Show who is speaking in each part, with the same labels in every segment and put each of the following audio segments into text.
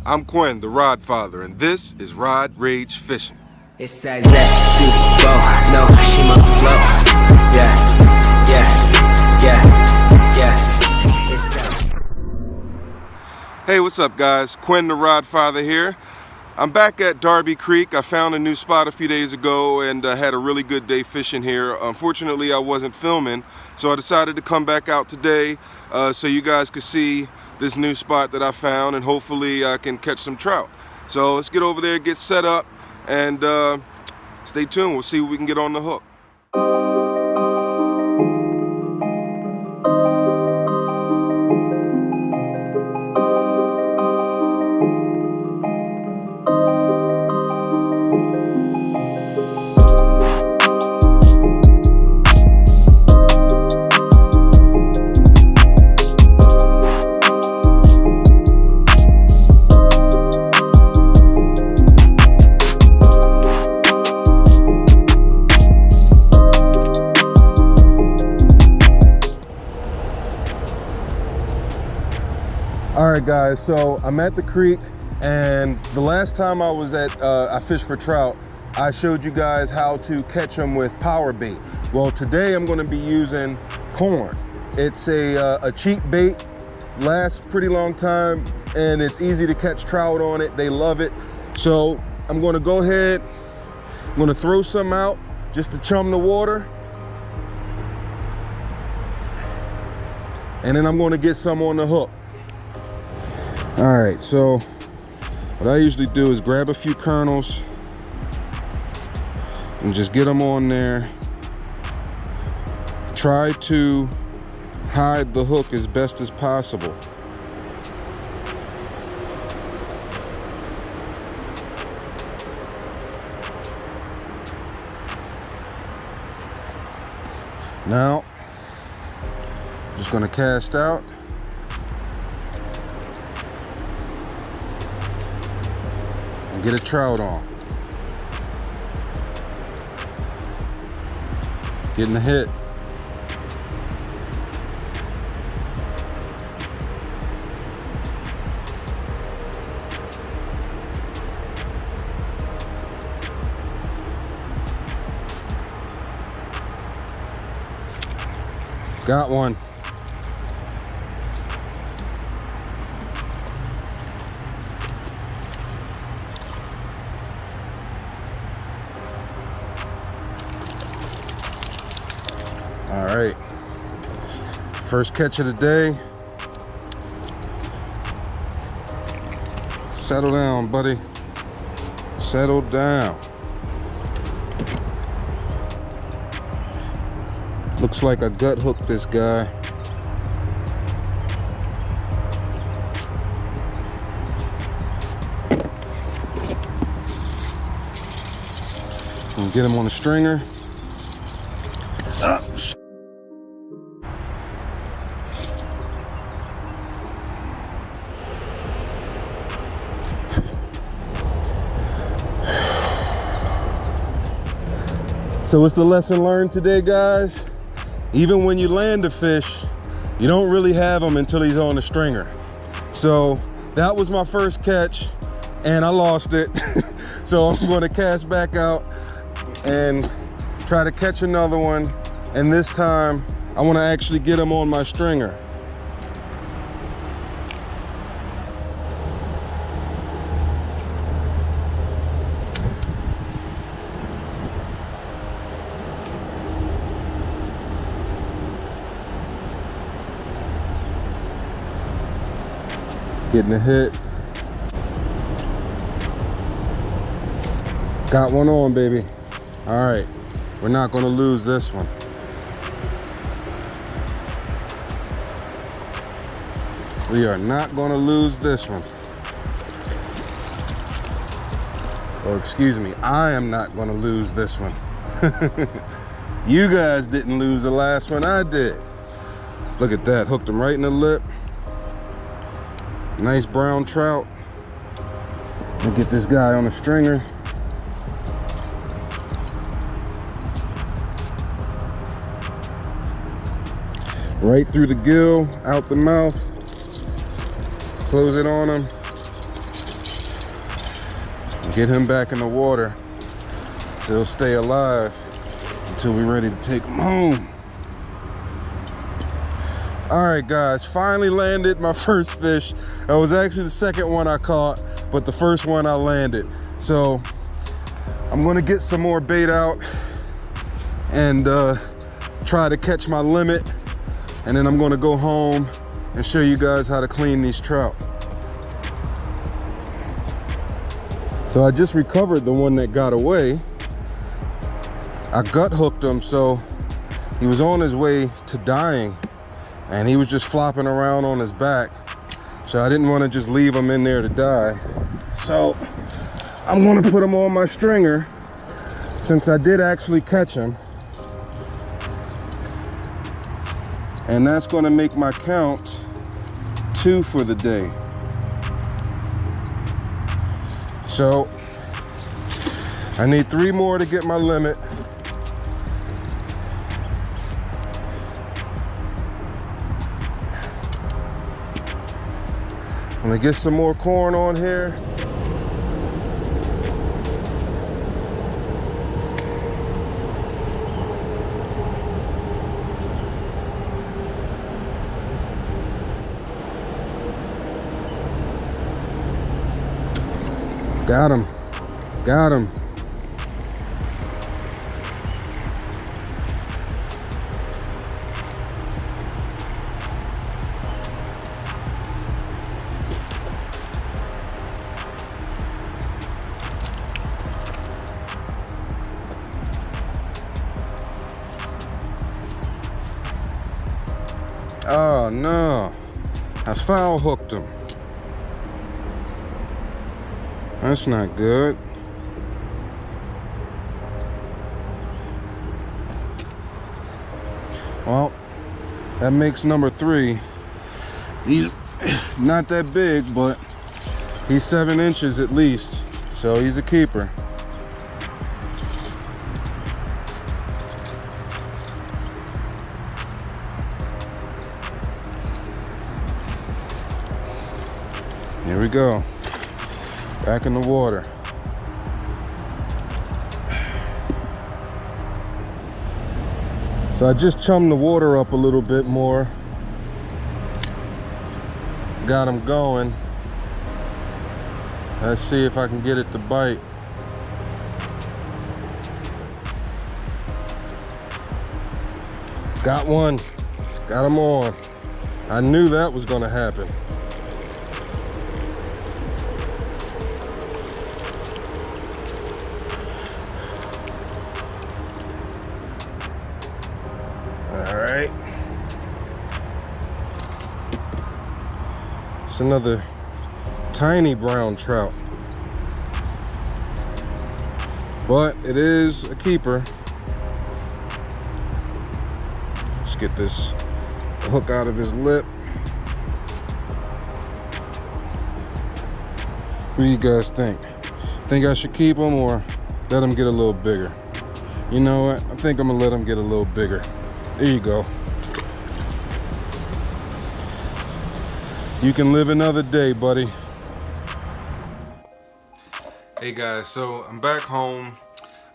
Speaker 1: I'm Kwen, the Rod Father, and this is Rod Rage Fishing.
Speaker 2: It's that zesty flow, no Shima flow. Yeah, yeah, yeah, yeah. It's that.
Speaker 1: Hey, what's up, guys? Kwen, the Rod Father here. I'm back at Darby Creek. I found a new spot a few days ago and had a really good day fishing here. Unfortunately, I wasn't filming, so I decided to come back out today so you guys could see this new spot that I found, and hopefully I can catch some trout. So let's get over there, get set up, and stay tuned. We'll see what we can get on the hook. Alright guys, so I'm at the creek, and the last time I was I fished for trout, I showed you guys how to catch them with power bait. Well, today I'm going to be using corn. It's a cheap bait, lasts pretty long time, and it's easy to catch trout on it. They love it. So I'm going to go ahead, I'm going to throw some out just to chum the water, and then I'm going to get some on the hook. All right, so what I usually do is grab a few kernels and just get them on there. Try to hide the hook as best as possible. Now, I'm just gonna cast out. Get a trout on. Getting a hit. Got one. All right, first catch of the day. Settle down, buddy. Settle down. Looks like I gut hooked this guy. And get him on the stringer. So what's the lesson learned today, guys? Even when you land a fish, you don't really have him until he's on the stringer. So that was my first catch and I lost it. So I'm gonna cast back out and try to catch another one. And this time I wanna actually get him on my stringer. Getting a hit. Got one on, baby. All right, we're not gonna lose this one. We are not gonna lose this one. Or excuse me, I am not gonna lose this one. You guys didn't lose the last one, I did. Look at that, hooked him right in the lip. Nice brown trout. I'll get this guy on a stringer. Right through the gill, out the mouth. Close it on him. Get him back in the water so he'll stay alive until we're ready to take him home. All right, guys, finally landed my first fish. That was actually the second one I caught, but the first one I landed. So I'm gonna get some more bait out and try to catch my limit, and then I'm gonna go home and show you guys how to clean these trout. So I just recovered the one that got away. I gut hooked him, so he was on his way to dying and he was just flopping around on his back. So I didn't want to just leave him in there to die. So I'm gonna put him on my stringer since I did actually catch him. And that's gonna make my count 2 for the day. So I need 3 more to get my limit. I'm gonna get some more corn on here. Got him. Got him. Oh no, I foul hooked him. That's not good. Well, that makes number 3. He's not that big, but he's 7 inches at least, so he's a keeper. Here we go. Back in the water. So I just chummed the water up a little bit more. Got him going. Let's see if I can get it to bite. Got one. Got him on. I knew that was gonna happen. It's another tiny brown trout, but it is a keeper. Let's get this hook out of his lip. What do you guys think? Think I should keep him or let him get a little bigger? You know what? I think I'm gonna let him get a little bigger. There you go. You can live another day, buddy. Hey guys, so I'm back home.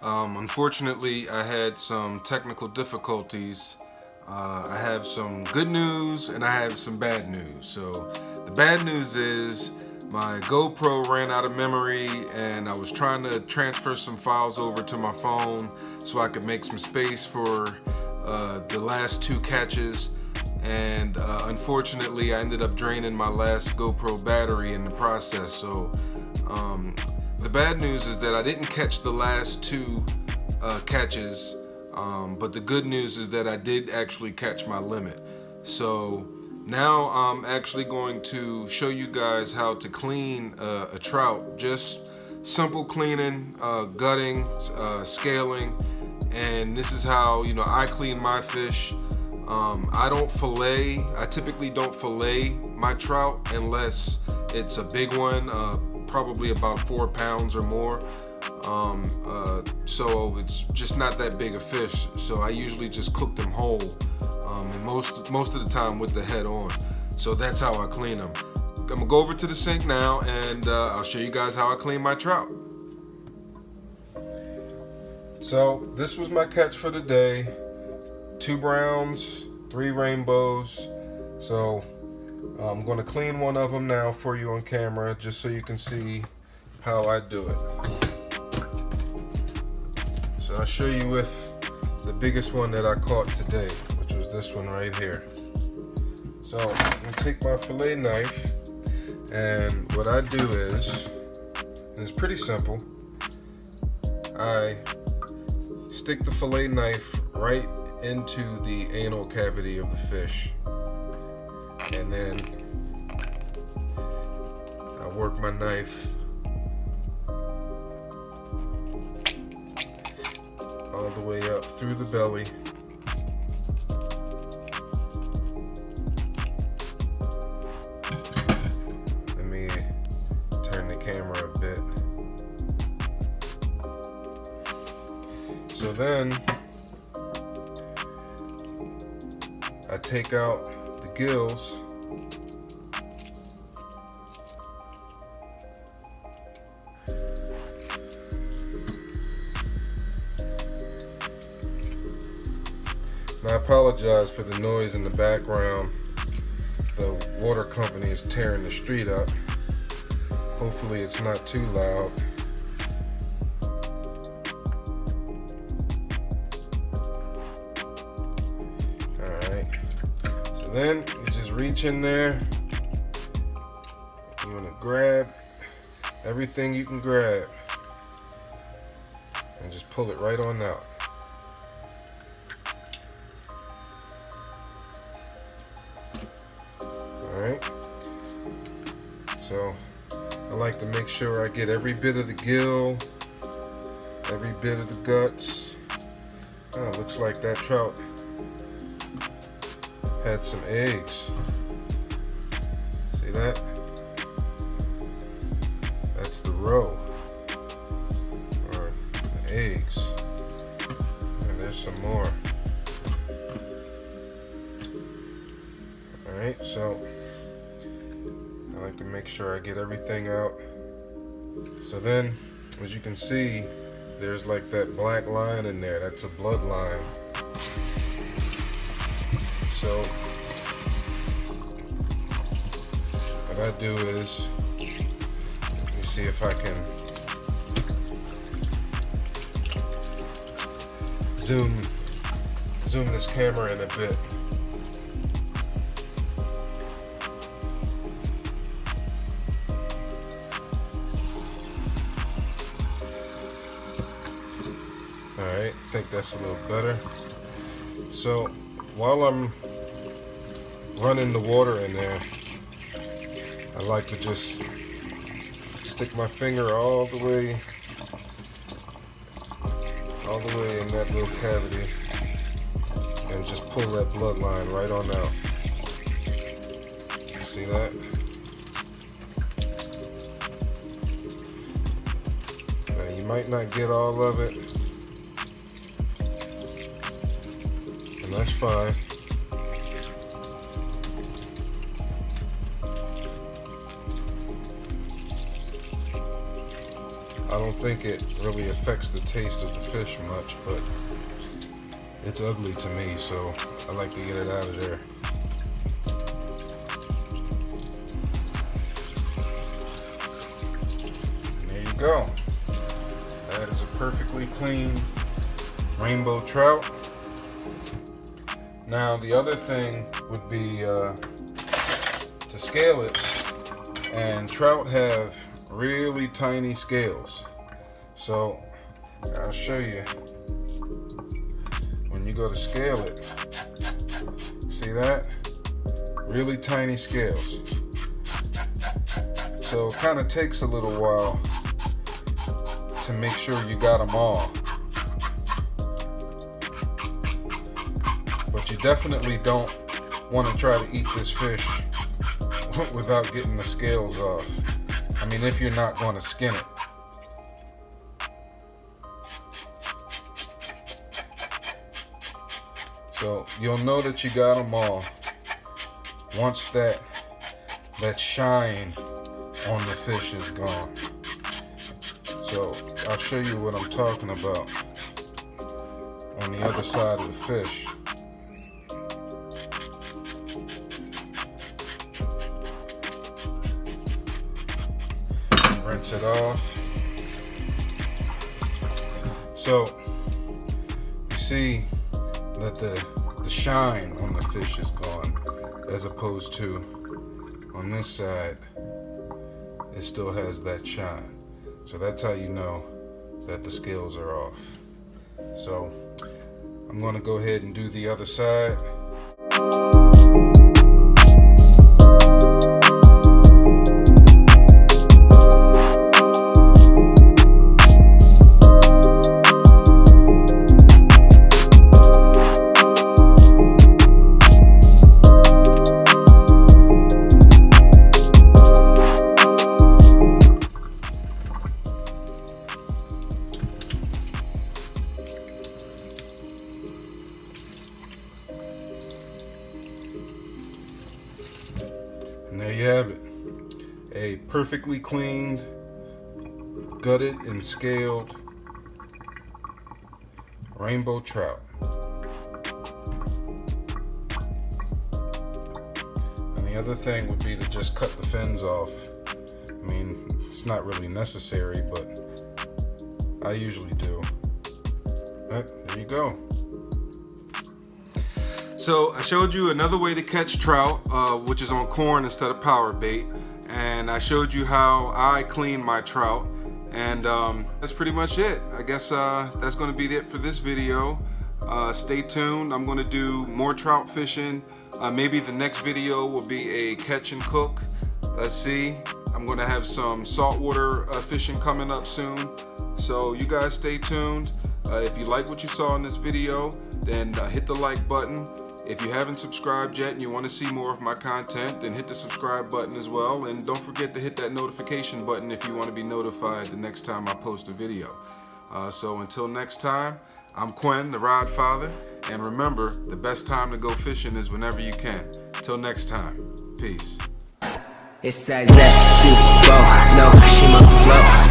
Speaker 1: Unfortunately, I had some technical difficulties. I have some good news and I have some bad news. So the bad news is my GoPro ran out of memory and I was trying to transfer some files over to my phone so I could make some space for the last 2 catches. And unfortunately I ended up draining my last GoPro battery in the process. So the bad news is that I didn't catch the last 2 catches, but the good news is that I did actually catch my limit. So now I'm actually going to show you guys how to clean a trout. Just simple cleaning, gutting, scaling, and this is how I clean my fish. I don't fillet. I typically don't fillet my trout unless it's a big one, probably about 4 pounds or more. So it's just not that big a fish. So I usually just cook them whole, and most of the time with the head on. So that's how I clean them. I'm gonna go over to the sink now, and I'll show you guys how I clean my trout. So this was my catch for the day. 2 browns, 3 rainbows. So I'm going to clean one of them now for you on camera, just so you can see how I do it. So I'll show you with the biggest one that I caught today, which was this one right here. So I'm going to take my fillet knife, and what I do is, and it's pretty simple, I stick the fillet knife right into the anal cavity of the fish, and then I work my knife all the way up through the belly. Let me turn the camera a bit. So then I take out the gills. And I apologize for the noise in the background. The water company is tearing the street up. Hopefully it's not too loud. Alright. So then you just reach in there. You want to grab everything you can grab and just pull it right on out. Alright, so I like to make sure I get every bit of the gill, every bit of the guts. Oh, looks like that trout had some eggs. See that? That's the roe, or the eggs. And there's some more. Alright, so I like to make sure I get everything out. So then, as you can see, there's like that black line in there. That's a blood line. So what I do is, let me see if I can zoom this camera in a bit. Alright, I think that's a little better. So while I'm running the water in there, I like to just stick my finger all the way in that little cavity and just pull that bloodline right on out. See that? Now, you might not get all of it, and that's fine. I don't think it really affects the taste of the fish much, but it's ugly to me, so I like to get it out of there. And there you go. That is a perfectly clean rainbow trout. Now the other thing would be to scale it, and trout have really tiny scales. So I'll show you. When you go to scale it, see that? Really tiny scales. So it kind of takes a little while to make sure you got them all. But you definitely don't want to try to eat this fish without getting the scales off. I mean, if you're not going to skin it. So you'll know that you got them all once that shine on the fish is gone. So I'll show you what I'm talking about. on the other side of the fish. Rinse it off. So you see that the shine on the fish is gone, as opposed to on this side it still has that shine. So that's how you know that the scales are off. So I'm going to go ahead and do the other side. And there you have it, a perfectly cleaned, gutted and scaled rainbow trout. And the other thing would be to just cut the fins off. I mean, it's not really necessary, but I usually do. But there you go. So I showed you another way to catch trout, which is on corn instead of power bait, and I showed you how I clean my trout, and that's pretty much it. I guess that's going to be it for this video. Stay tuned. I'm going to do more trout fishing. Maybe the next video will be a catch and cook. Let's see. I'm going to have some saltwater fishing coming up soon. So you guys stay tuned. If you like what you saw in this video, then hit the like button. If you haven't subscribed yet and you want to see more of my content, then hit the subscribe button as well. And don't forget to hit that notification button if you want to be notified the next time I post a video. So until next time, I'm Kwen, the Rod Father. And remember, the best time to go fishing is whenever you can. Till next time, peace.
Speaker 2: It's that zest, super, no, she must flow.